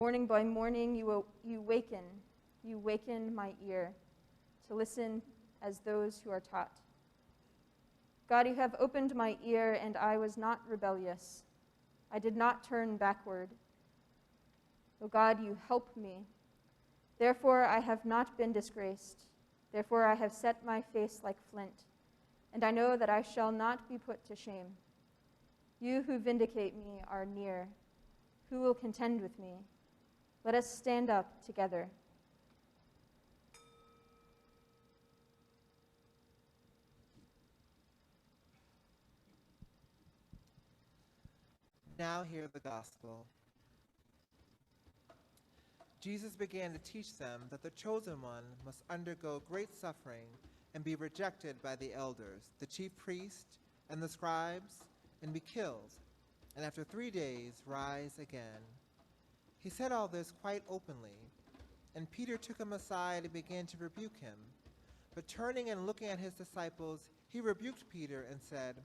Morning by morning you waken my ear to listen as those who are taught. God, you have opened my ear, and I was not rebellious. I did not turn backward. O God, you help me. Therefore I have not been disgraced. Therefore I have set my face like flint, and I know that I shall not be put to shame. You who vindicate me are near. Who will contend with me? Let us stand up together. Now hear the gospel. Jesus began to teach them that the chosen one must undergo great suffering and be rejected by the elders, the chief priests, and the scribes, and be killed, and after 3 days rise again. He said all this quite openly, and Peter took him aside and began to rebuke him. But turning and looking at his disciples, he rebuked Peter and said,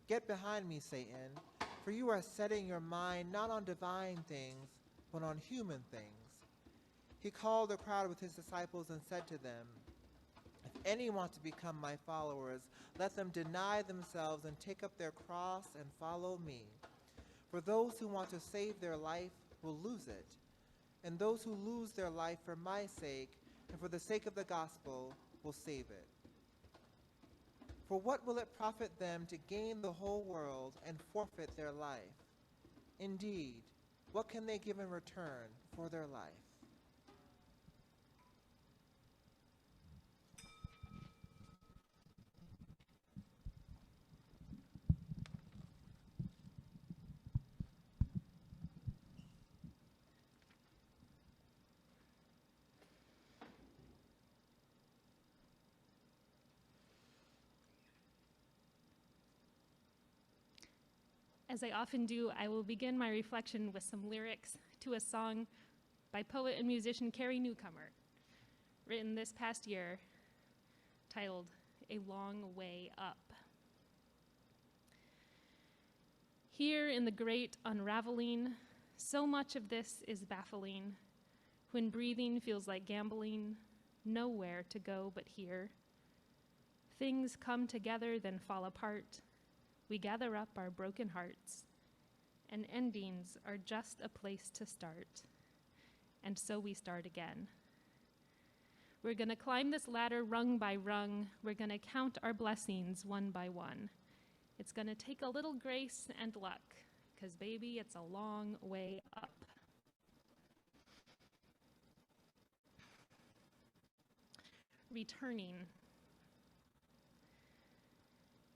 "Get behind me, Satan, for you are setting your mind not on divine things, but on human things." He called the crowd with his disciples and said to them, "If any want to become my followers, let them deny themselves and take up their cross and follow me. For those who want to save their life will lose it, and those who lose their life for my sake and for the sake of the gospel will save it. For what will it profit them to gain the whole world and forfeit their life? Indeed, what can they give in return for their life?" As I often do, I will begin my reflection with some lyrics to a song by poet and musician Carrie Newcomer, written this past year, titled "A Long Way Up." Here in the great unraveling, so much of this is baffling. When breathing feels like gambling, nowhere to go but here. Things come together, then fall apart. We gather up our broken hearts, and endings are just a place to start. And so we start again. We're gonna climb this ladder rung by rung. We're gonna count our blessings one by one. It's gonna take a little grace and luck, 'cause baby, it's a long way up. Returning.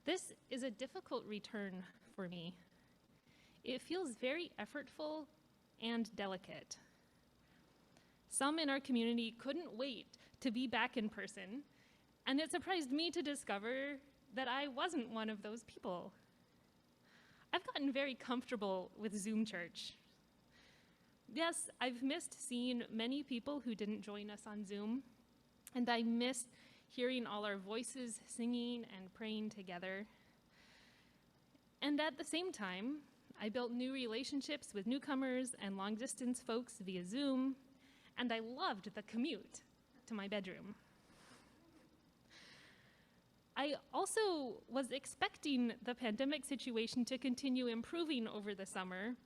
This is a difficult return for me. It feels very effortful and delicate. Some in our community couldn't wait to be back in person, and it surprised me to discover that I wasn't one of those people. I've gotten very comfortable with Zoom church. Yes, I've missed seeing many people who didn't join us on Zoom, and I missed hearing all our voices singing and praying together. And at the same time, I built new relationships with newcomers and long-distance folks via Zoom, and I loved the commute to my bedroom. I also was expecting the pandemic situation to continue improving over the summer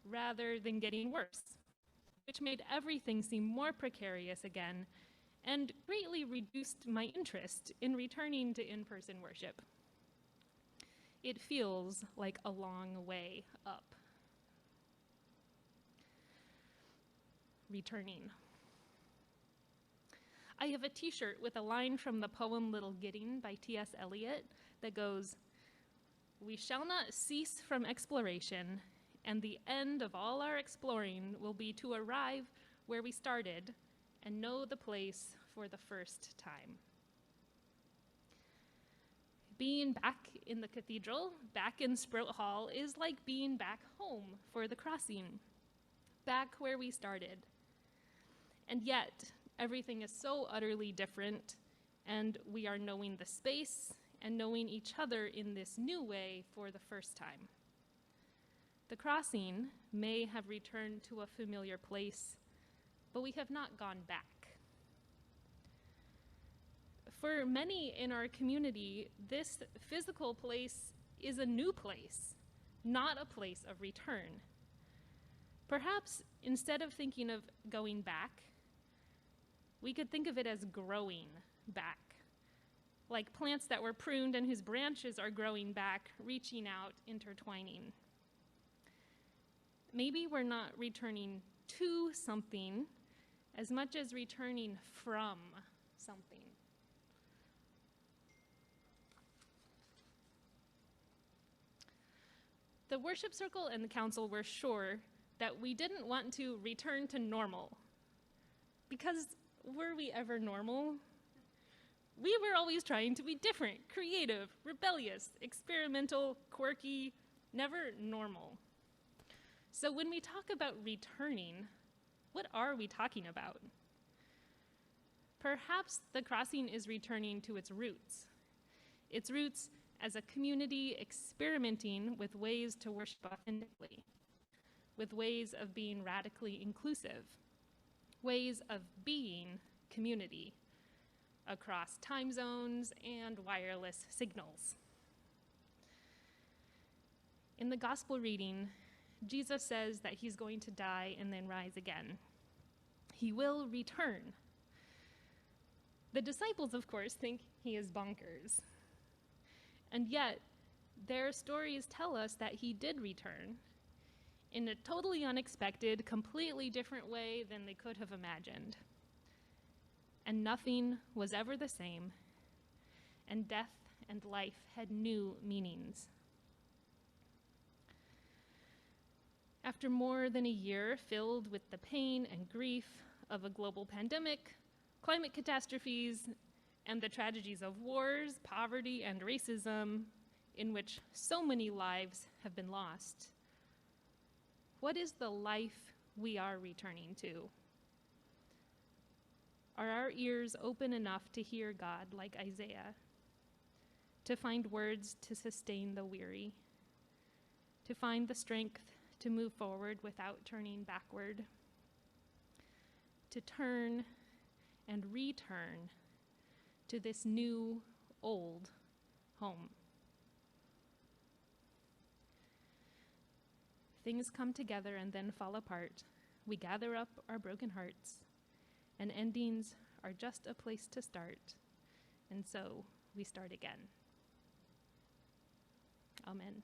rather than getting worse, which made everything seem more precarious again and greatly reduced my interest in returning to in-person worship. It feels like a long way up. Returning. I have a t-shirt with a line from the poem Little Gidding by T.S. Eliot that goes, "We shall not cease from exploration, and the end of all our exploring will be to arrive where we started and know the place for the first time." Being back in the cathedral, back in Sprout Hall, is like being back home for the crossing, back where we started. And yet, everything is so utterly different, and we are knowing the space and knowing each other in this new way for the first time. The crossing may have returned to a familiar place, but we have not gone back. For many in our community, this physical place is a new place, not a place of return. Perhaps instead of thinking of going back, we could think of it as growing back, like plants that were pruned and whose branches are growing back, reaching out, intertwining. Maybe we're not returning to something as much as returning from something. The worship circle and the council were sure that we didn't want to return to normal. Because were we ever normal? We were always trying to be different, creative, rebellious, experimental, quirky, never normal. So when we talk about returning, what are we talking about? Perhaps the Crossing is returning to its roots as a community experimenting with ways to worship authentically, with ways of being radically inclusive, ways of being community across time zones and wireless signals. In the gospel reading, Jesus says that he's going to die and then rise again. He will return. The disciples, of course, think he is bonkers. And yet, their stories tell us that he did return in a totally unexpected, completely different way than they could have imagined. And nothing was ever the same, and death and life had new meanings. After more than a year filled with the pain and grief of a global pandemic, climate catastrophes, and the tragedies of wars, poverty, and racism, in which so many lives have been lost, what is the life we are returning to? Are our ears open enough to hear God like Isaiah, to find words to sustain the weary, to find the strength to move forward without turning backward, to turn and return to this new, old home? Things come together and then fall apart. We gather up our broken hearts, and endings are just a place to start, and so we start again. Amen.